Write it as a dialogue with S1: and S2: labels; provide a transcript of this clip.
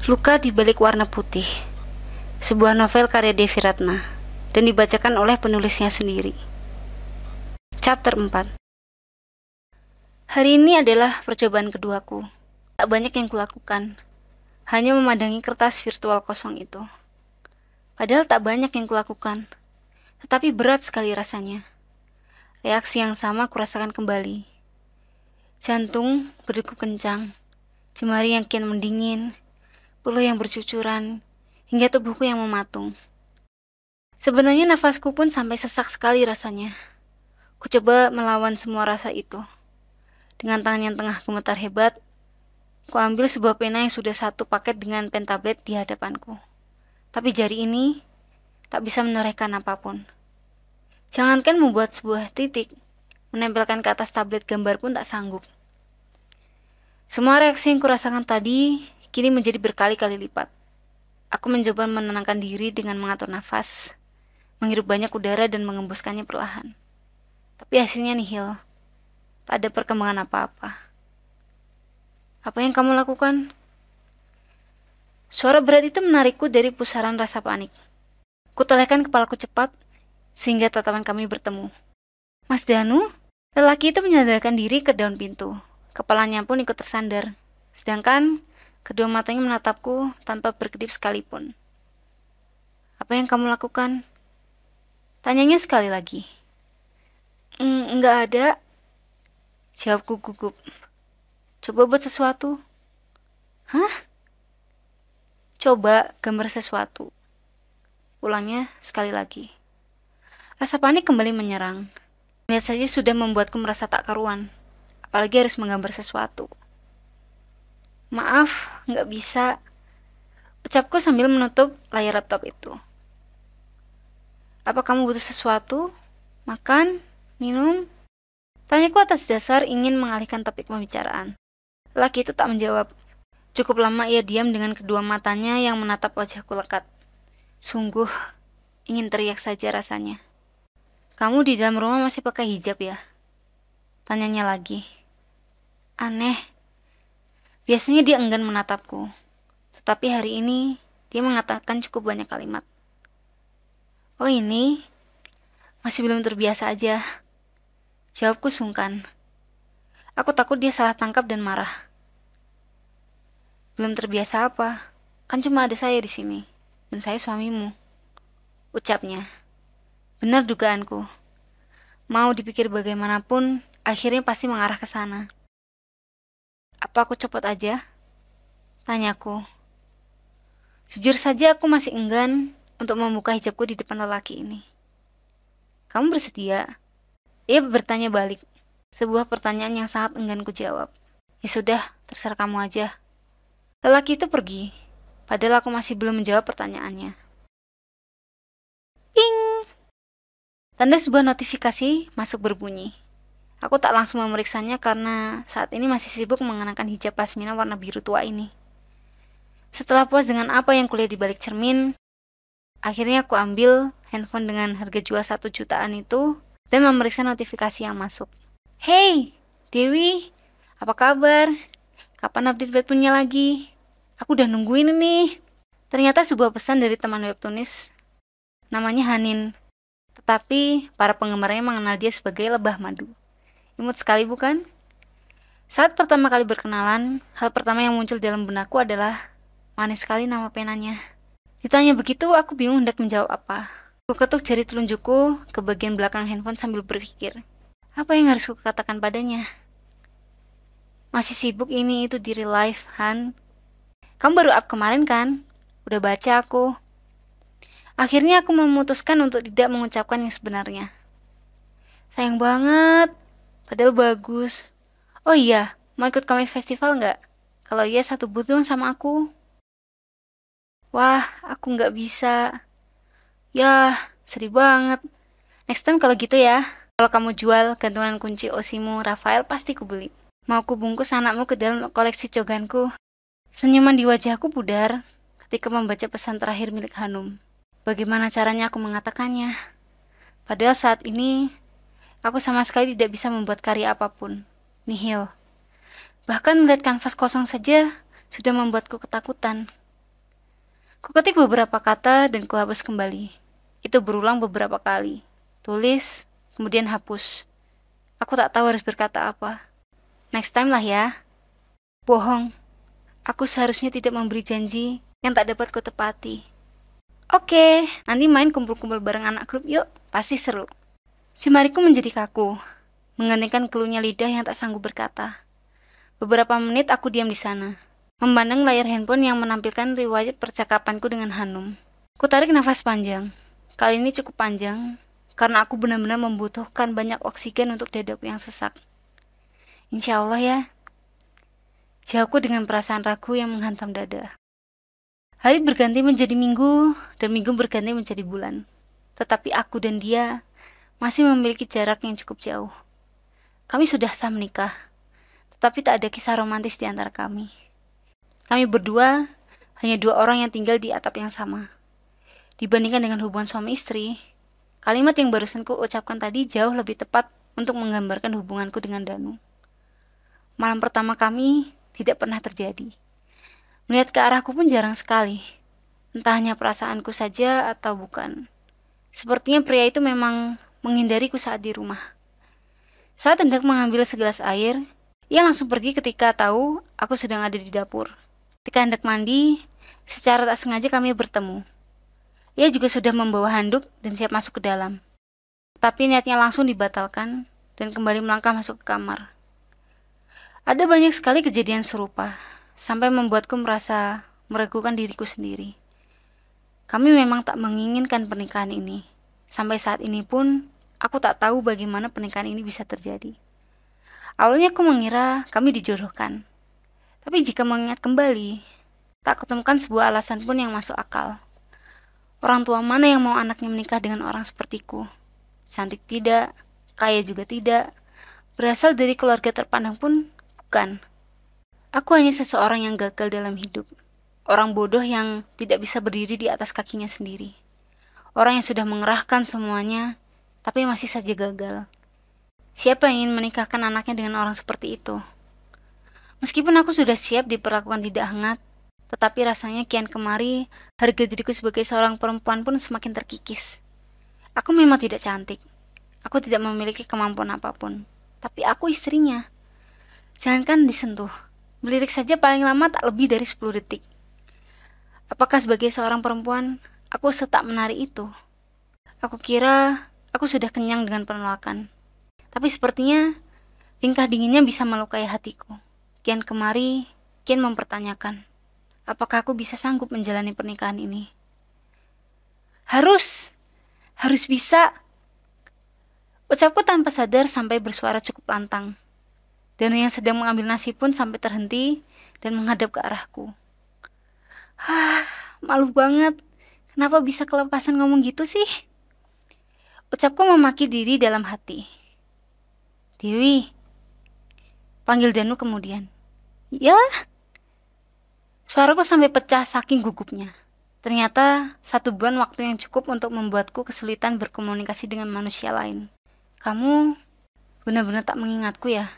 S1: Luka di Balik Warna Putih, sebuah novel karya Devi Ratna dan dibacakan oleh penulisnya sendiri. Chapter 4. Hari ini adalah percobaan keduaku. Tak banyak yang kulakukan, hanya memandangi kertas virtual kosong itu. Padahal tak banyak yang kulakukan, tetapi berat sekali rasanya. Reaksi yang sama kurasakan kembali. Jantung berdegup kencang, jemari yang kian mendingin, peluh yang bercucuran, hingga tubuhku yang mematung. Sebenarnya nafasku pun sampai sesak sekali rasanya. Ku coba melawan semua rasa itu. Dengan tangan yang tengah gemetar hebat, ku ambil sebuah pena yang sudah satu paket dengan pen tablet di hadapanku. Tapi jari ini tak bisa menorehkan apapun. Jangankan membuat sebuah titik, menempelkan ke atas tablet gambar pun tak sanggup. Semua reaksi yang kurasakan tadi kini menjadi berkali-kali lipat. Aku mencoba menenangkan diri dengan mengatur nafas, menghirup banyak udara dan mengembuskannya perlahan. Tapi hasilnya nihil. Tak ada perkembangan apa-apa. Apa yang kamu lakukan? Suara berat itu menarikku dari pusaran rasa panik. Kutolehkan kepalaku cepat, sehingga tatapan kami bertemu. Mas Danu? Lelaki itu menyadarkan diri ke daun pintu. Kepalanya pun ikut tersandar. Sedangkan kedua matanya menatapku tanpa berkedip sekalipun. Apa yang kamu lakukan? Tanyanya sekali lagi. Enggak ada. Jawabku gugup. Coba buat sesuatu. Hah? Coba gambar sesuatu. Ulangnya sekali lagi. Rasa panik kembali menyerang. Lihat saja sudah membuatku merasa tak karuan. Apalagi harus menggambar sesuatu. Maaf, nggak bisa. Ucapku sambil menutup layar laptop itu. Apa kamu butuh sesuatu? Makan? Minum? Tanyaku atas dasar ingin mengalihkan topik pembicaraan. Laki itu tak menjawab. Cukup lama ia diam dengan kedua matanya yang menatap wajahku lekat. Sungguh, ingin teriak saja rasanya. Kamu di dalam rumah masih pakai hijab ya? Tanyanya lagi. Aneh. Biasanya dia enggan menatapku. Tetapi hari ini, dia mengatakan cukup banyak kalimat. Oh ini? Masih belum terbiasa aja. Jawabku sungkan. Aku takut dia salah tangkap dan marah. Belum terbiasa apa? Kan cuma ada saya di sini. Dan saya suamimu. Ucapnya. Benar dugaanku. Mau dipikir bagaimanapun, akhirnya pasti mengarah ke sana. Apa aku copot aja? Tanyaku. Jujur saja aku masih enggan untuk membuka hijabku di depan lelaki ini. Kamu bersedia? Ia bertanya balik. Sebuah pertanyaan yang sangat enggan ku jawab. Ya sudah, terserah kamu aja. Lelaki itu pergi. Padahal aku masih belum menjawab pertanyaannya. Ping! Tanda sebuah notifikasi masuk berbunyi. Aku tak langsung memeriksanya karena saat ini masih sibuk mengenakan hijab pasmina warna biru tua ini. Setelah puas dengan apa yang kulihat di balik cermin, akhirnya aku ambil handphone dengan harga jual 1 jutaan itu dan memeriksa notifikasi yang masuk. Hey, Dewi, apa kabar? Kapan update webtoonnya lagi? Aku udah nungguin ini. Ternyata sebuah pesan dari teman webtoonis, namanya Hanin. Tetapi para penggemarnya mengenal dia sebagai Lebah Madu. Imut sekali bukan? Saat pertama kali berkenalan, hal pertama yang muncul dalam benakku adalah manis sekali nama penanya. Ditanya begitu, aku bingung hendak menjawab apa. Aku ketuk jari telunjukku ke bagian belakang handphone sambil berpikir, apa yang harus kukatakan padanya? Masih sibuk ini itu di real life, Han. Kamu baru up kemarin kan? Udah baca aku. Akhirnya aku memutuskan untuk tidak mengucapkan yang sebenarnya. Sayang banget. Padahal bagus. Oh iya, mau ikut kami festival nggak? Kalau iya, 1 booth dong sama aku. Wah, aku nggak bisa. Yah, sedih banget. Next time kalau gitu ya. Kalau kamu jual gantungan kunci Osimu Rafael, pasti ku beli. Mau ku bungkus anakmu ke dalam koleksi coganku. Senyuman di wajahku pudar ketika membaca pesan terakhir milik Hanum. Bagaimana caranya aku mengatakannya? Padahal saat ini, aku sama sekali tidak bisa membuat karya apapun. Nihil. Bahkan melihat kanvas kosong saja sudah membuatku ketakutan. Kuketik beberapa kata dan kuhapus kembali. Itu berulang beberapa kali. Tulis, kemudian hapus. Aku tak tahu harus berkata apa. Next time lah ya. Bohong. Aku seharusnya tidak memberi janji yang tak dapat kutepati. Oke, nanti main kumpul-kumpul bareng anak grup yuk. Pasti seru. Jemariku menjadi kaku, menggantikan keluhnya lidah yang tak sanggup berkata. Beberapa menit aku diam di sana, memandang layar handphone yang menampilkan riwayat percakapanku dengan Hanum. Kutarik nafas panjang. Kali ini cukup panjang, karena aku benar-benar membutuhkan banyak oksigen untuk dadaku yang sesak. Insya Allah ya. Jawabku dengan perasaan ragu yang menghantam dada. Hari berganti menjadi minggu, dan minggu berganti menjadi bulan. Tetapi aku dan dia masih memiliki jarak yang cukup jauh. Kami sudah sah menikah, tetapi tak ada kisah romantis di antara kami. Kami berdua hanya dua orang yang tinggal di atap yang sama. Dibandingkan dengan hubungan suami istri, kalimat yang barusan ku ucapkan tadi jauh lebih tepat untuk menggambarkan hubunganku dengan Danu. Malam pertama kami tidak pernah terjadi. Melihat ke arahku pun jarang sekali. Entah hanya perasaanku saja atau bukan. Sepertinya pria itu memang menghindariku saat di rumah. Saat hendak mengambil segelas air, ia langsung pergi ketika tahu aku sedang ada di dapur. Ketika hendak mandi, secara tak sengaja kami bertemu. Ia juga sudah membawa handuk dan siap masuk ke dalam. Tapi niatnya langsung dibatalkan dan kembali melangkah masuk ke kamar. Ada banyak sekali kejadian serupa, sampai membuatku merasa meragukan diriku sendiri. Kami memang tak menginginkan pernikahan ini. Sampai saat ini pun, aku tak tahu bagaimana pernikahan ini bisa terjadi. Awalnya aku mengira kami dijodohkan. Tapi jika mengingat kembali, tak ketemukan sebuah alasan pun yang masuk akal. Orang tua mana yang mau anaknya menikah dengan orang sepertiku? Cantik tidak, kaya juga tidak, berasal dari keluarga terpandang pun bukan. Aku hanya seseorang yang gagal dalam hidup. Orang bodoh yang tidak bisa berdiri di atas kakinya sendiri. Orang yang sudah mengerahkan semuanya, tapi masih saja gagal. Siapa yang ingin menikahkan anaknya dengan orang seperti itu? Meskipun aku sudah siap diperlakukan tidak hangat, tetapi rasanya kian kemari, harga diriku sebagai seorang perempuan pun semakin terkikis. Aku memang tidak cantik. Aku tidak memiliki kemampuan apapun. Tapi aku istrinya. Jangankan disentuh, melirik saja paling lama tak lebih dari 10 detik. Apakah sebagai seorang perempuan, aku setak menarik itu? Aku kira aku sudah kenyang dengan penolakan. Tapi sepertinya tingkah dinginnya bisa melukai hatiku. Kian kemari, kian mempertanyakan, apakah aku bisa sanggup menjalani pernikahan ini? Harus bisa. Ucapku tanpa sadar sampai bersuara cukup lantang. Dan yang sedang mengambil nasi pun sampai terhenti dan menghadap ke arahku. Malu banget. Kenapa bisa kelepasan ngomong gitu sih? Ucapku memaki diri dalam hati. Dewi, panggil Danu kemudian. Ya. Suaraku sampai pecah saking gugupnya. Ternyata 1 bulan waktu yang cukup untuk membuatku kesulitan berkomunikasi dengan manusia lain. Kamu benar-benar tak mengingatku ya?